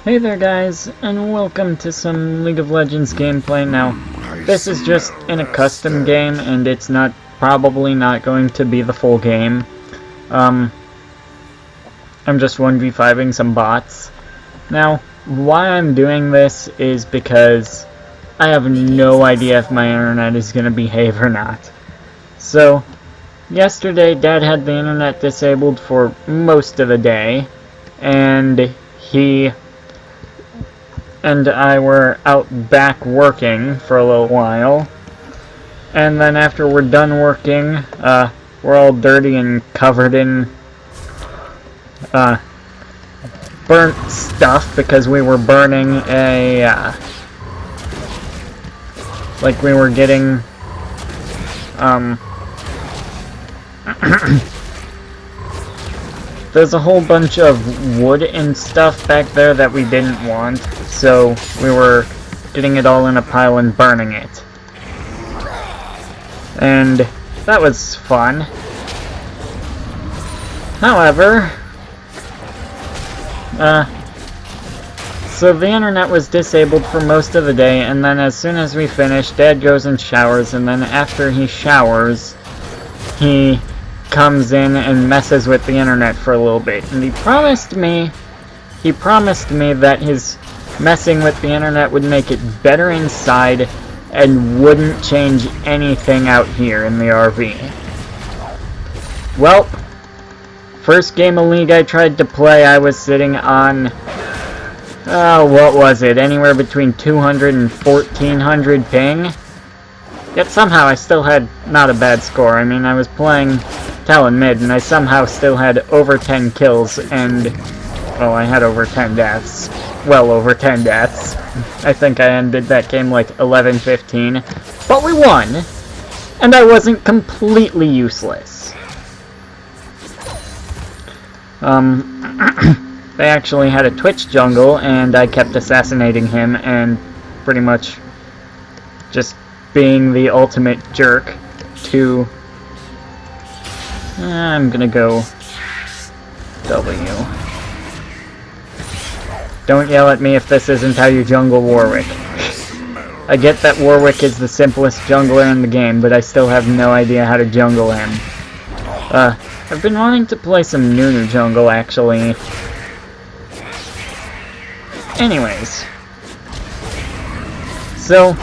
Hey there guys, and welcome to some League of Legends gameplay. Now, this is just in a custom game, and it's probably not going to be the full game. I'm just 1v5ing some bots. Now, why I'm doing this is because I have no idea if my internet is going to behave or not. So, yesterday Dad had the internet disabled for most of the day, and he and I were out back working for a little while, and then after we're done working, we're all dirty and covered in burnt stuff because we were burning like we were getting there's a whole bunch of wood and stuff back there that we didn't want, so we were getting it all in a pile and burning it. And that was fun. However, so the internet was disabled for most of the day, and then as soon as we finish, Dad goes and showers, and then after he showers, he comes in and messes with the internet for a little bit. And he promised me that his messing with the internet would make it better inside and wouldn't change anything out here in the RV. Well, first game of League I tried to play, I was sitting on, what was it, anywhere between 200 and 1400 ping. Yet somehow I still had not a bad score. I mean, I was playing Talon mid, and I somehow still had over 10 kills, and, well, I had over 10 deaths. Well over 10 deaths. I think I ended that game like 11-15. But we won! And I wasn't completely useless. They actually had a Twitch jungle, and I kept assassinating him, and pretty much just being the ultimate jerk to... I'm gonna go W. Don't yell at me if this isn't how you jungle Warwick. I get that Warwick is the simplest jungler in the game, but I still have no idea how to jungle him. I've been wanting to play some Nunu jungle, actually. Anyways. So,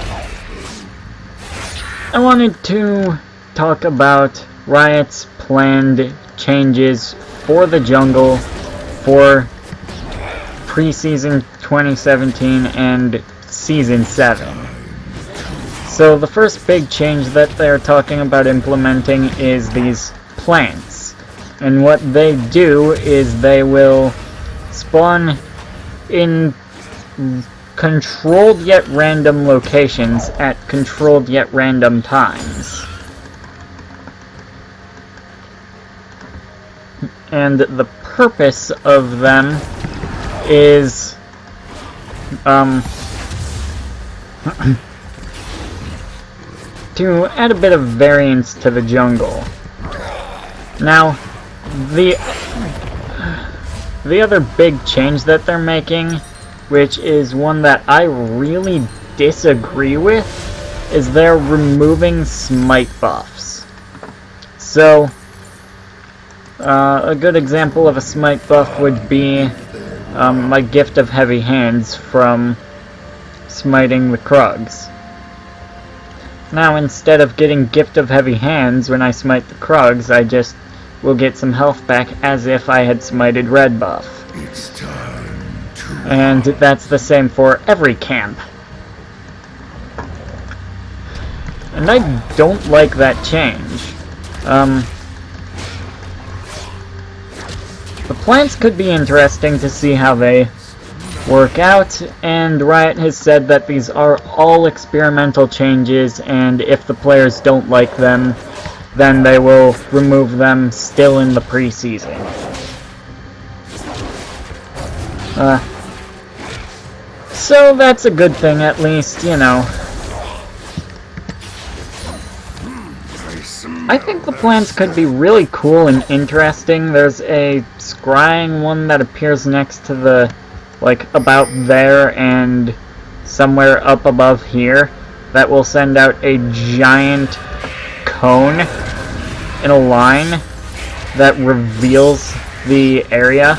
I wanted to talk about Riot's planned changes for the jungle for preseason 2017 and season 7. So the first big change that they're talking about implementing is these plants. And what they do is they will spawn in controlled yet random locations at controlled yet random times. And the purpose of them is to add a bit of variance to the jungle. Now, the other big change that they're making, which is one that I really disagree with, is they're removing smite buffs. So, a good example of a smite buff would be my Gift of Heavy Hands from smiting the Krugs. Now, instead of getting Gift of Heavy Hands when I smite the Krugs, I just will get some health back as if I had smited red buff. It's time to... And that's the same for every camp. And I don't like that change. The plants could be interesting to see how they work out, and Riot has said that these are all experimental changes, and if the players don't like them, then they will remove them still in the preseason. So that's a good thing, at least, you know. I think the plants could be really cool and interesting. There's a scrying one that appears next to the, like, about there and somewhere up above here that will send out a giant cone in a line that reveals the area.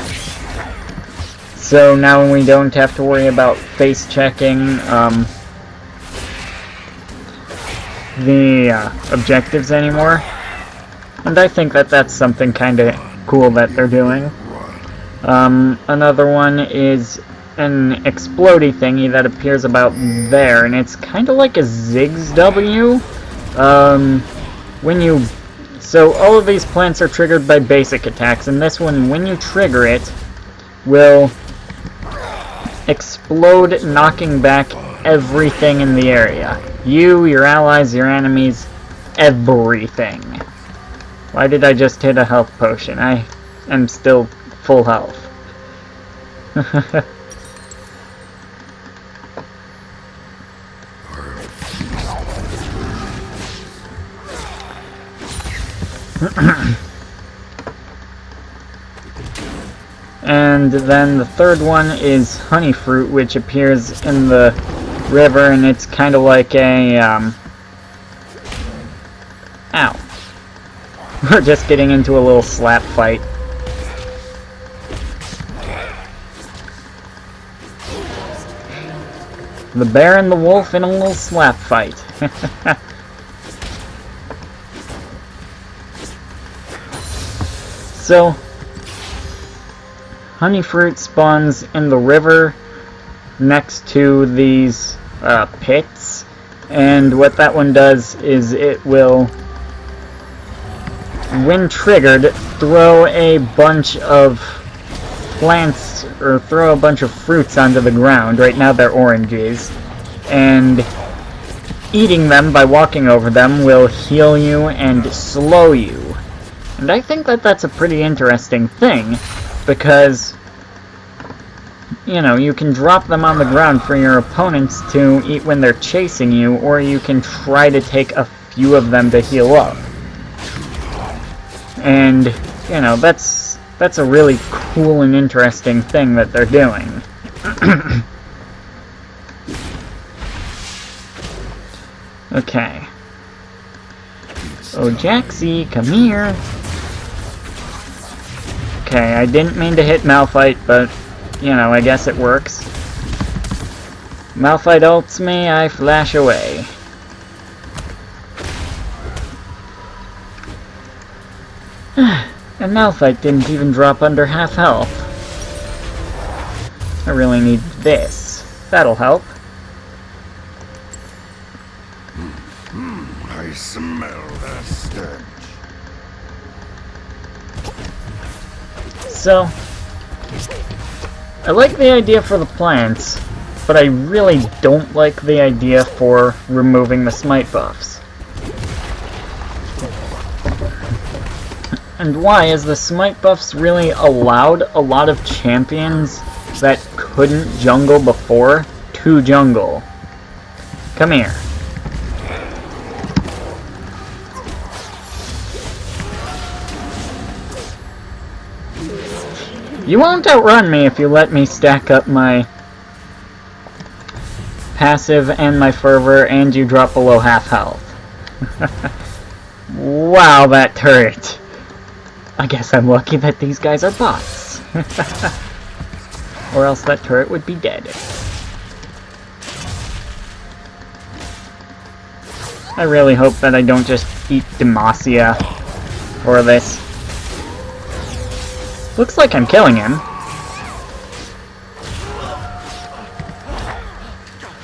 So now we don't have to worry about face checking the objectives anymore. And I think that that's something kind of cool that they're doing. Another one is an explodey thingy that appears about there, and it's kind of like a Ziggs W. So all of these plants are triggered by basic attacks, and this one, when you trigger it, will explode, knocking back everything in the area. You, your allies, your enemies, everything. Why did I just hit a health potion? I am still full health. And then the third one is honey fruit, which appears in the river, and it's kind of like a, ow. We're just getting into a little slap fight. The bear and the wolf in a little slap fight. So, honey fruit spawns in the river next to these pits, and what that one does is it will, when triggered, throw a bunch of plants, or throw a bunch of fruits onto the ground. Right now they're oranges, and eating them by walking over them will heal you and slow you. And I think that that's a pretty interesting thing, because, you know, you can drop them on the ground for your opponents to eat when they're chasing you, or you can try to take a few of them to heal up. And, you know, that's a really cool and interesting thing that they're doing. Okay. Oh, Jaxie, come here. Okay, I didn't mean to hit Malphite, but, you know, I guess it works. Malphite ults me, I flash away. And Malphite didn't even drop under half health. I really need this. That'll help. I smell the stench. So, I like the idea for the plants, but I really don't like the idea for removing the smite buffs. And why is the smite buffs really allowed a lot of champions that couldn't jungle before to jungle? Come here. You won't outrun me if you let me stack up my passive and my fervor and you drop below half health. Wow, that turret. I guess I'm lucky that these guys are bots. Or else that turret would be dead. I really hope that I don't just eat Demacia for this. Looks like I'm killing him.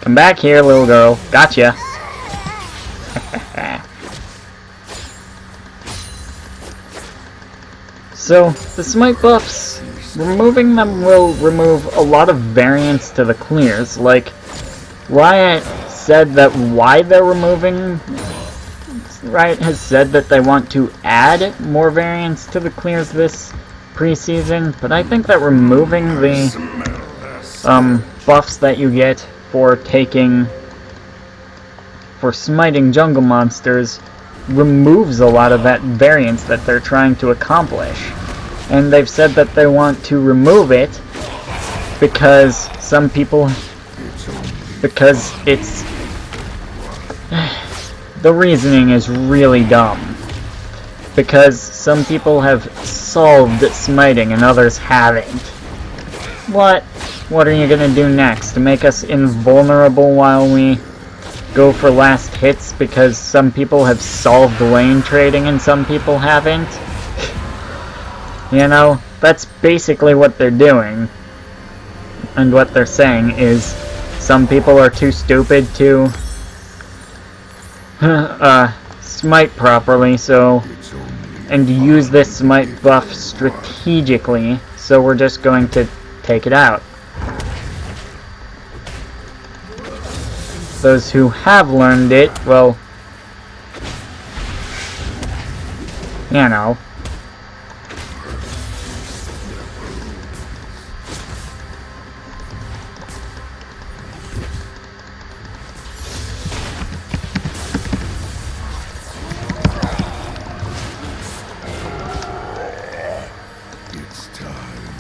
Come back here, little girl. Gotcha. So, the smite buffs, removing them will remove a lot of variance to the clears. Like, Riot said that why they're removing... Riot has said that they want to add more variance to the clears this preseason, but I think that removing the buffs that you get for smiting jungle monsters removes a lot of that variance that they're trying to accomplish. And they've said that they want to remove it because some people... because it's... the reasoning is really dumb. Because some people have solved smiting and others haven't. What? What are you gonna do next? To make us invulnerable while we go for last hits because some people have solved lane trading and some people haven't? You know, that's basically what they're doing. And what they're saying is some people are too stupid to smite properly, so and use this smite buff strategically, so we're just going to take it out. Those who have learned it, well, you know.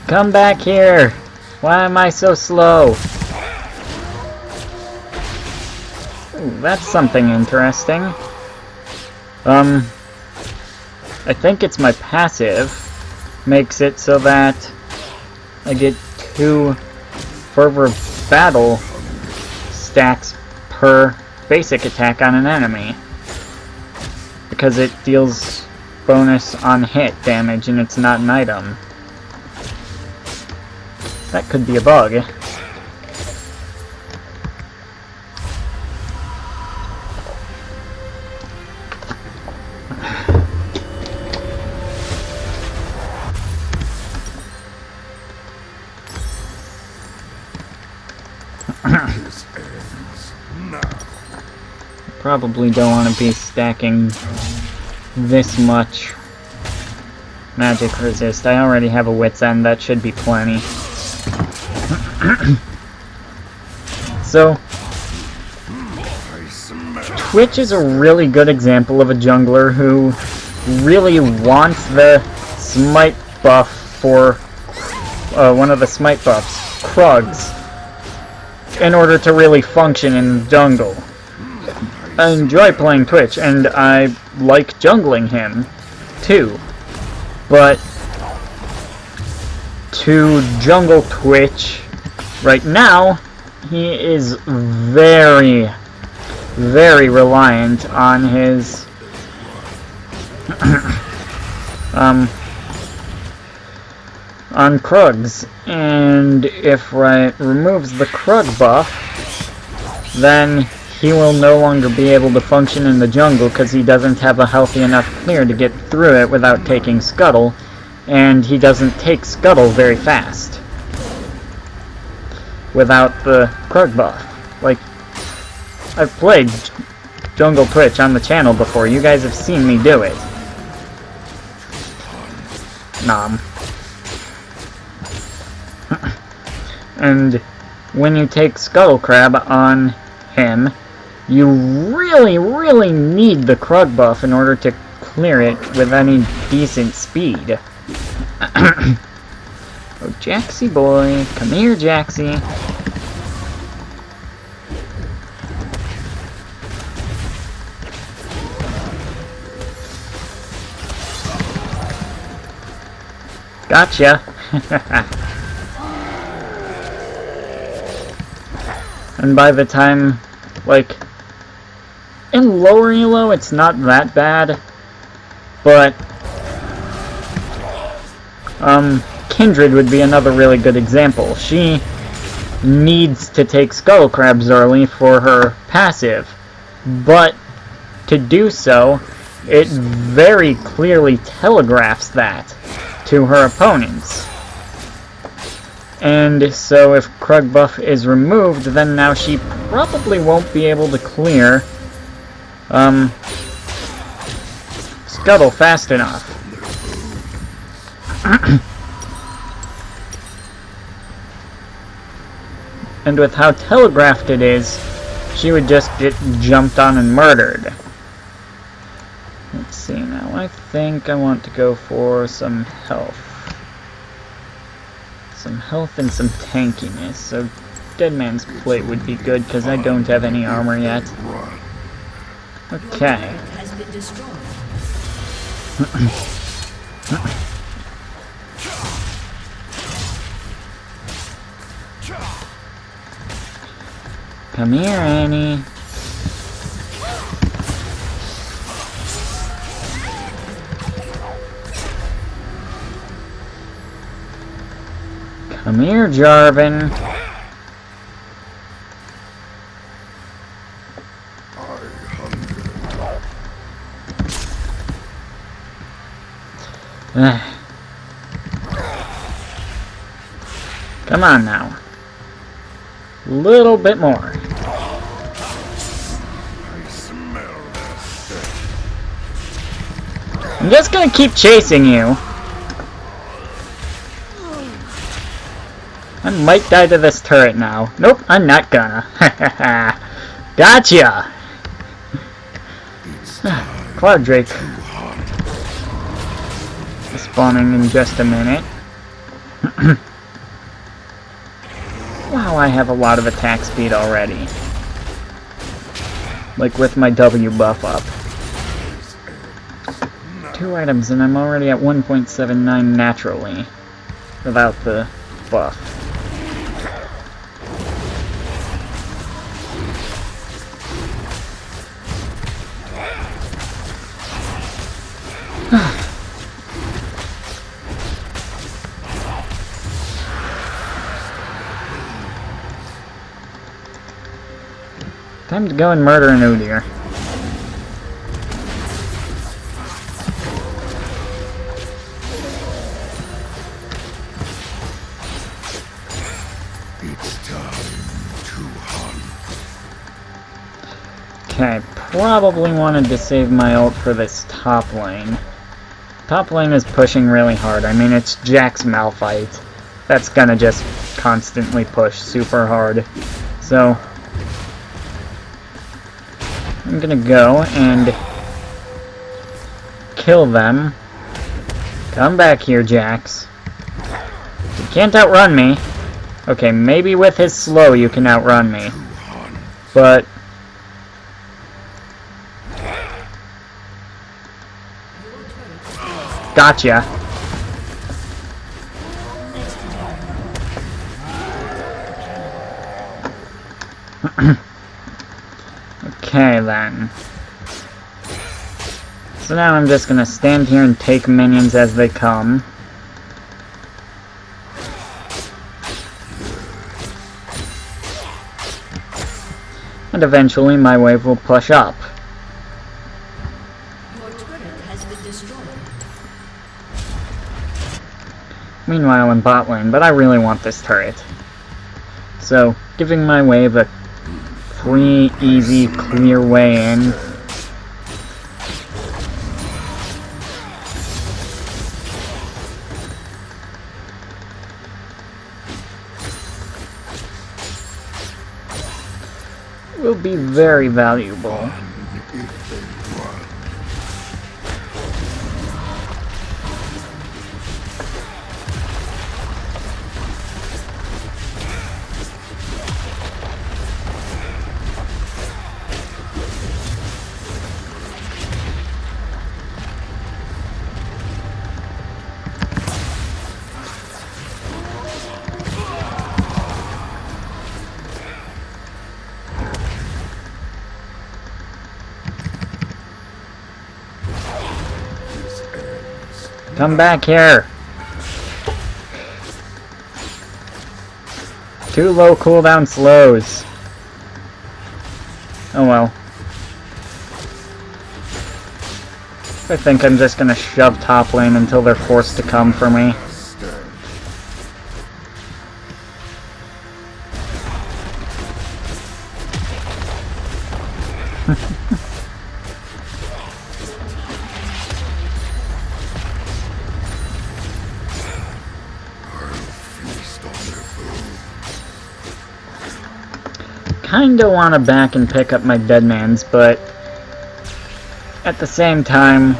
Come back here! Why am I so slow? Ooh, that's something interesting. I think it's my passive makes it so that I get 2 fervor of battle stacks per basic attack on an enemy. Because it deals bonus on hit damage and it's not an item. That could be a bug. Probably don't want to be stacking this much magic resist. I already have a wit's end, that should be plenty. So, Twitch is a really good example of a jungler who really wants the smite buff for one of the smite buffs, Krugs, in order to really function in the jungle. I enjoy playing Twitch, and I like jungling him, too. But to jungle Twitch right now, he is very, very reliant on his on Krugs, and if removes the Krug buff, then he will no longer be able to function in the jungle because he doesn't have a healthy enough clear to get through it without taking Scuttle, and he doesn't take Scuttle very fast without the Krug buff. Like, I've played Jungle Twitch on the channel before. You guys have seen me do it. Nom. And when you take Scuttle Crab on him, you really, really need the Krug buff in order to clear it with any decent speed. Oh, Jaxie boy. Come here, Jaxie. Gotcha. And by the time, like, in lower elo, it's not that bad, but Kindred would be another really good example. She needs to take Scuttle Crabs early for her passive, but to do so, it very clearly telegraphs that to her opponents. And so if Krug buff is removed, then now she probably won't be able to clear Scuttle fast enough. And with how telegraphed it is, she would just get jumped on and murdered. think I want to go for some health. Some health and some tankiness. So Dead Man's Plate would be good because I don't have any armor yet. Okay. Come here, Annie. Come here, Jarvan. Come on now. Little bit more. I'm just gonna keep chasing you. I might die to this turret now. Nope, I'm not gonna. Gotcha! Cloud Drake. Spawning in just a minute. Wow, I have a lot of attack speed already. Like with my W buff up. 2 items and I'm already at 1.79 naturally. Without the buff. Time to go and murder an Udyr. It's time to hunt. Okay, probably wanted to save my ult for this top lane. Top lane is pushing really hard. I mean, it's Jack's Malphite. That's gonna just constantly push super hard. So I'm gonna go and kill them. Come back here, Jax. You can't outrun me. Okay, maybe with his slow you can outrun me. But gotcha. Okay then. So now I'm just gonna stand here and take minions as they come. And eventually my wave will push up. Your turret has been destroyed. Meanwhile in bot lane, but I really want this turret. So, giving my wave a free, easy, clear way in. Will be very valuable. Come back here! Too low cooldown slows. Oh well. I think I'm just gonna shove top lane until they're forced to come for me. Kinda wanna back and pick up my dead mans, but at the same time,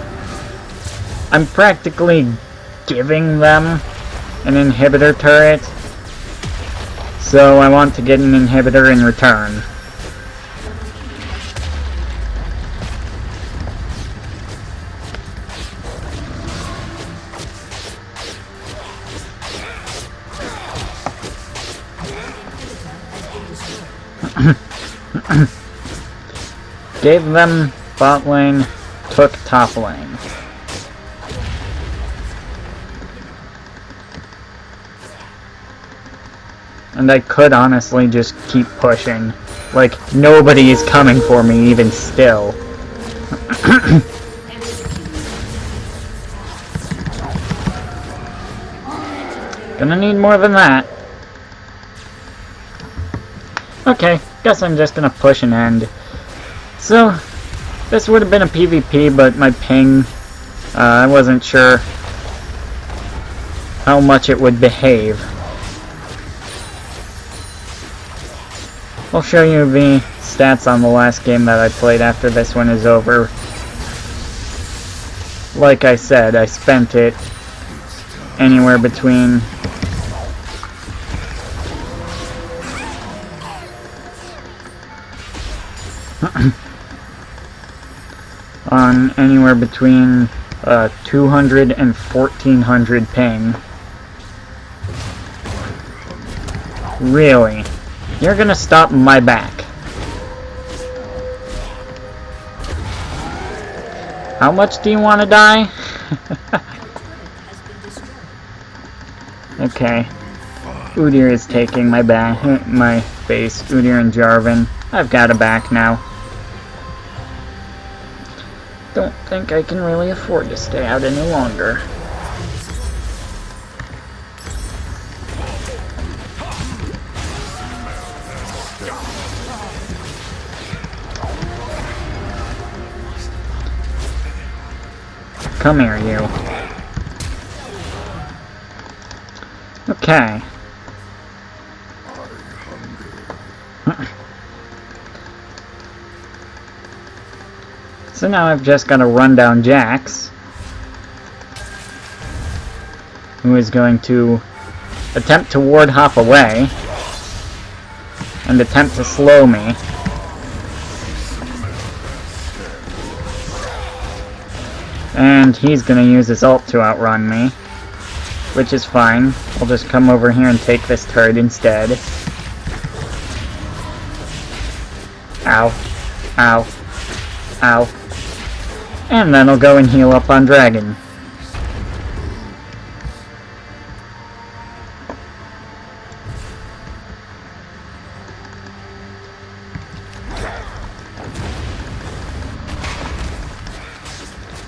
I'm practically giving them an inhibitor turret, so I want to get an inhibitor in return. Gave them bot lane, took top lane. And I could honestly just keep pushing. Like, nobody is coming for me even still. Gonna need more than that. Okay, guess I'm just gonna push and end. So, this would have been a PvP, but my ping, I wasn't sure how much it would behave. I'll show you the stats on the last game that I played after this one is over. Like I said, I spent it anywhere between on anywhere between 200 and 1400 ping. Really? You're gonna stop my back. How much do you want to die? Okay. Udyr is taking my back, my base. Udyr and Jarvan. I've got a back now. Don't think I can really afford to stay out any longer. Come here, you. Okay. So now I've just got to run down Jax, who is going to attempt to ward hop away and attempt to slow me. And he's going to use his ult to outrun me, which is fine. I'll just come over here and take this turret instead. Ow. Ow. Ow. And then I'll go and heal up on Dragon.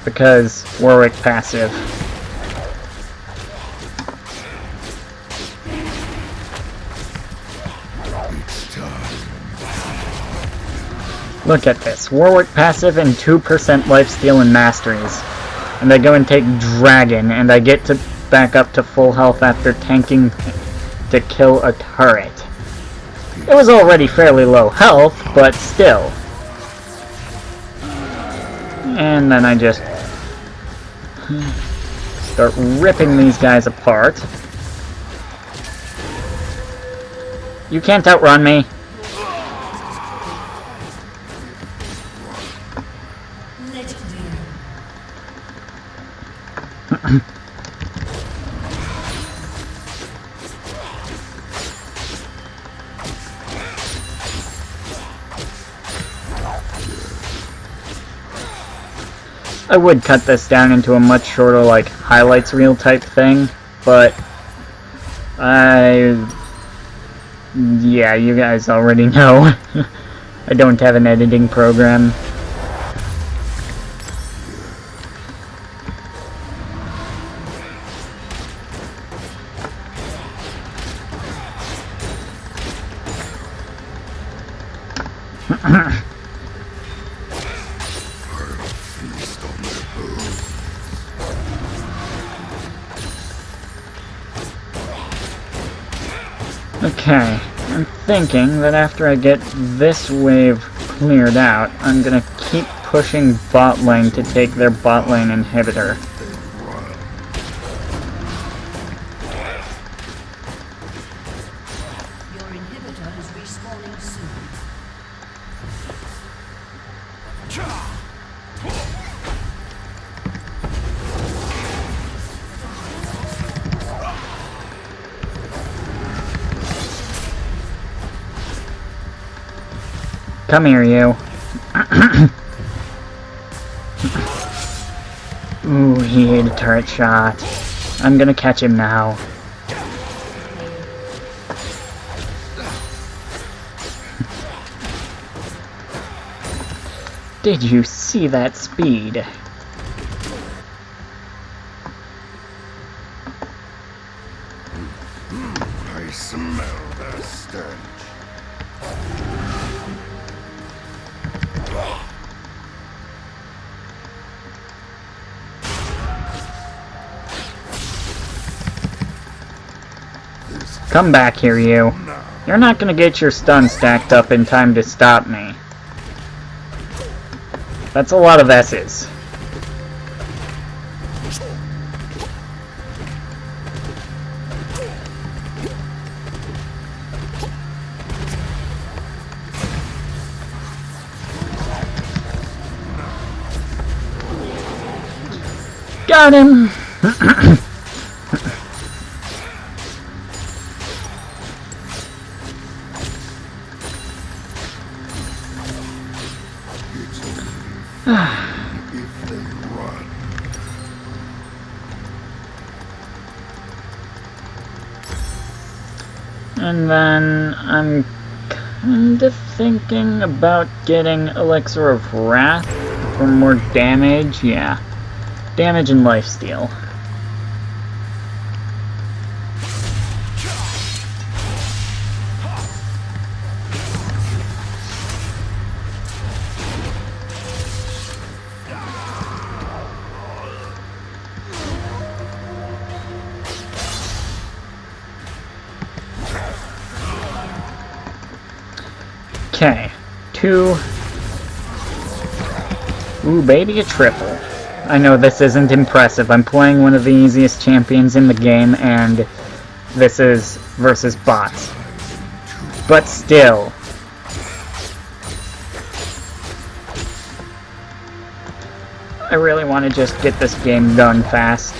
Because Warwick passive. Look at this. Warwick passive and 2% lifesteal and masteries. And I go and take Dragon, and I get to back up to full health after tanking to kill a turret. It was already fairly low health, but still. And then I just start ripping these guys apart. You can't outrun me. I would cut this down into a much shorter, like, highlights reel type thing, but yeah, you guys already know. I don't have an editing program. Okay, I'm thinking that after I get this wave cleared out, I'm gonna keep pushing bot lane to take their bot lane inhibitor. Come here, you. Ooh, he ate a turret shot. I'm gonna catch him now. Did you see that speed? I smell the stench. Come back here, you. You're not gonna get your stun stacked up in time to stop me. That's a lot of S's. Got him! If they run. And then I'm kinda thinking about getting Elixir of Wrath for more damage. Yeah. Damage and lifesteal. Okay, 2. Ooh, baby, a triple. I know this isn't impressive. I'm playing one of the easiest champions in the game, and this is versus bots. But still. I really want to just get this game done fast.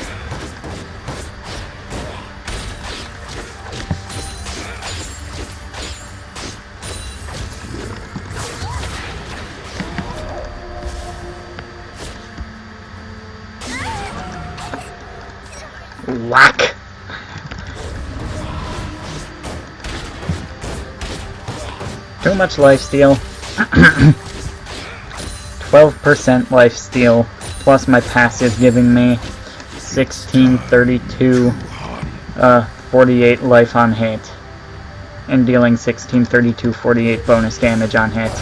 Whack! Too much lifesteal. 12% lifesteal, plus my passive giving me 16, 32, 48 life on hit. And dealing 16, 32, 48 bonus damage on hit.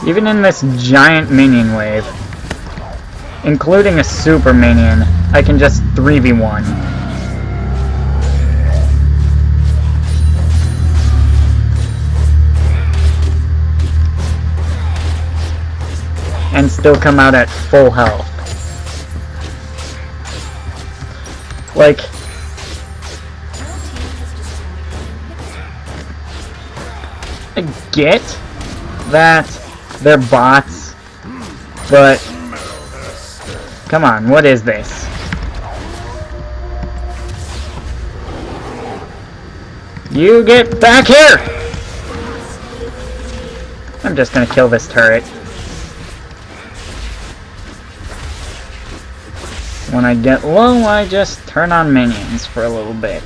Even in this giant minion wave, including a super minion, I can just 3v1. And still come out at full health. Like, I get that they're bots, but come on, what is this? You get back here! I'm just gonna kill this turret. When I get low, I just turn on minions for a little bit.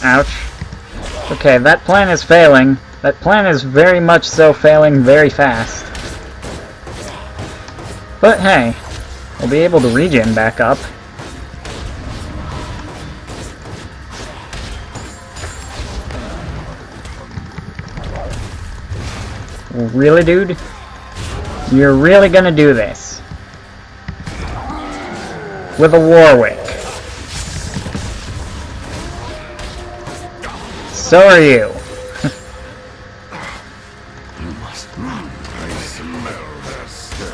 Ouch. Okay, that plan is failing. That plan is very much so failing very fast. But hey, we'll be able to regen back up. Really, dude? You're really gonna do this? With a Warwick. So are you. You must run. I smell the stench.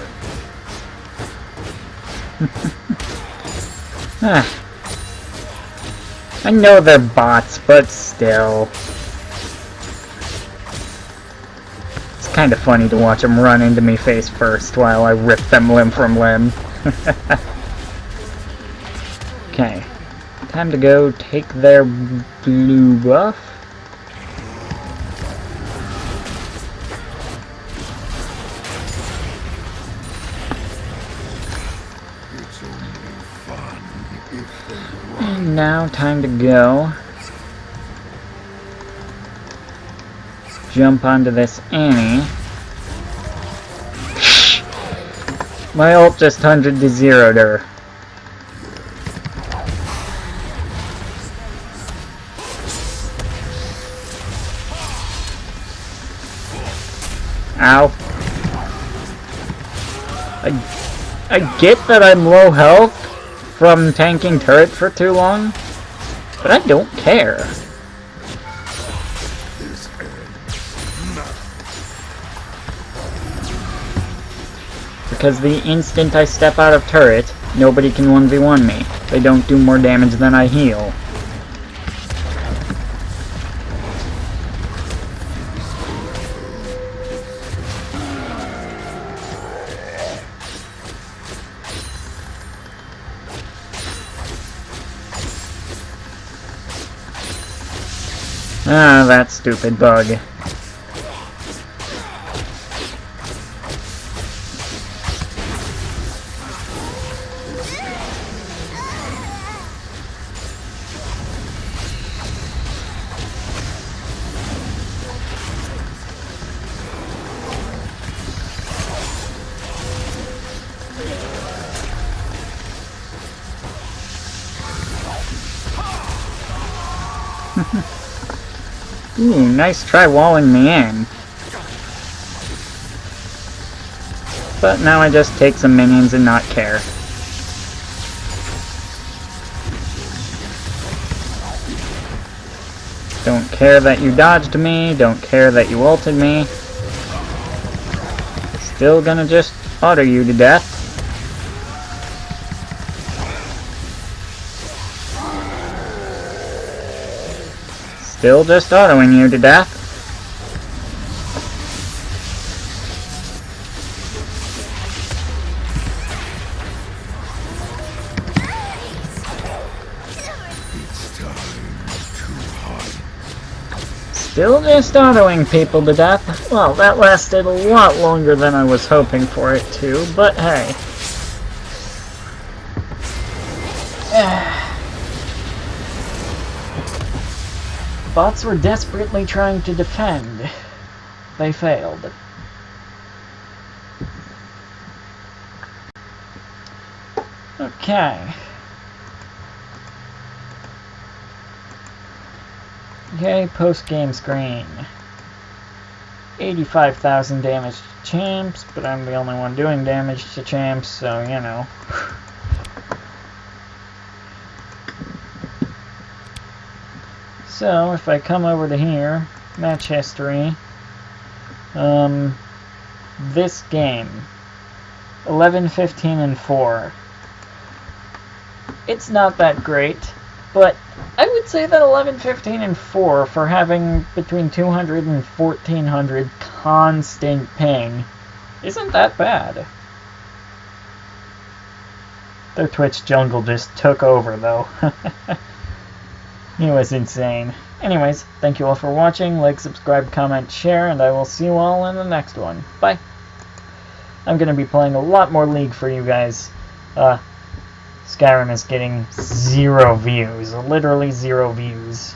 I know they're bots, but still. It's kind of funny to watch them run into me face first while I rip them limb from limb. Okay. Time to go take their blue buff. And now time to go jump onto this Annie. My ult just 100 to 0'd her. Ow. I get that I'm low health from tanking turret for too long, but I don't care. Because the instant I step out of turret, nobody can 1v1 me. They don't do more damage than I heal. Ah, that stupid bug. Ooh, nice try walling me in. But now I just take some minions and not care. Don't care that you dodged me, don't care that you ulted me. Still gonna just auto you to death. Still just autoing you to death. Still just autoing people to death. Well, that lasted a lot longer than I was hoping for it to, but hey. Bots were desperately trying to defend. They failed. Okay. Okay, post-game screen. 85,000 damage to champs, but I'm the only one doing damage to champs, so you know. So, if I come over to here, match history, this game, 11, 15, and 4. It's not that great, but I would say that 11, 15, and 4, for having between 200 and 1400 constant ping, isn't that bad. Their Twitch jungle just took over, though. He was insane. Anyways, thank you all for watching. Like, subscribe, comment, share, and I will see you all in the next one. Bye. I'm going to be playing a lot more League for you guys. Skyrim is getting 0 views. Literally 0 views.